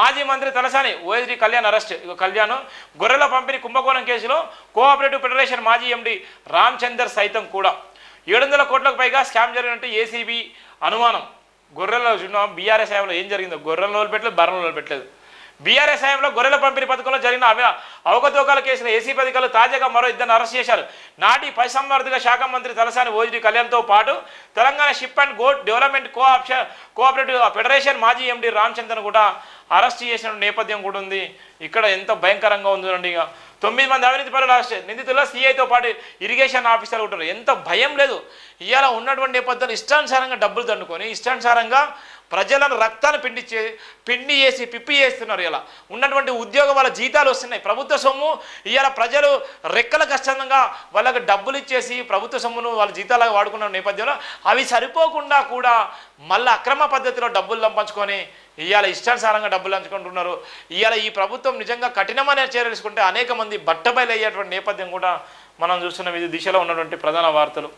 మాజీ మంత్రి Talasani OSD Kalyan arrest. Kalyan గొర్రెల పంపిణీ కుంభకోణం కేసులో కోఆపరేటివ్ ఫెడరేషన్ మాజీ ఎండి రామచందర్ సైతం కూడా 700 కోట్లకు పైగా స్కామ్ జరిగినట్టు ఏసీబీ అనుమానం. గొర్రెల బీఆర్ఎస్ హయాంలో ఏం జరిగిందో గొర్రెలను వదిలిపెట్టలేదు, బర్రెలను వదిలిపెట్టలేదు. బీఆర్ఎస్ హయాంలో గొర్రెల పంపిణీ పథకంలో జరిగిన అవకతవకల కేసులో ఏసీబీ అధికారులు తాజాగా మరో ఇద్దరిని అరెస్ట్ చేశారు. నాటి పశుసంవర్ధక శాఖ మంత్రి తలసాని ఓఎస్డీ కళ్యాణ్తో పాటు Telangana sheep and goat development cooperative federation మాజీ ఎండి రామచంద్రన్ కూడా అరెస్ట్ చేసిన నేపథ్యం కూడా ఉంది. ఇక్కడ ఎంత భయంకరంగా ఉందండి. ఇక 9 మంది అవినీతి పరులు అరెస్ట్. నిందితుల్లో సీఐతో పాటు ఇరిగేషన్ ఆఫీసర్లు ఉంటారు. ఎంత భయం లేదు. ఇవాళ ఉన్నటువంటి నేపథ్యంలో ఇష్టానుసారంగా డబ్బులు దండుకొని ఇష్టానుసారంగా ప్రజలను రక్తాన్ని పిండి చేసి పిప్పి చేస్తున్నారు. ఇలా ఉన్నటువంటి ఉద్యోగం వాళ్ళ జీతాలు వస్తున్నాయి, ప్రభుత్వ సొమ్ము ఇవాళ ప్రజలు రెక్కల కష్టంగా వాళ్ళకి డబ్బులు ఇచ్చేసి ప్రభుత్వ సొమ్మును వాళ్ళ జీతాలుగా వాడుకున్న నేపథ్యంలో అవి సరిపోకుండా కూడా మళ్ళీ అక్రమ పద్ధతిలో డబ్బులు దంపంచుకొని ఇవాళ ఇష్టానుసారంగా డబ్బులు పంచుకుంటున్నారు. ఇవాళ ఈ ప్రభుత్వం నిజంగా కఠినమైన చర్యలు తీసుకుంటే అనేక మంది బట్టబయలు అయ్యేటువంటి నేపథ్యం కూడా మనం చూస్తున్న దిశలో ఉన్నటువంటి ప్రధాన వార్తలు.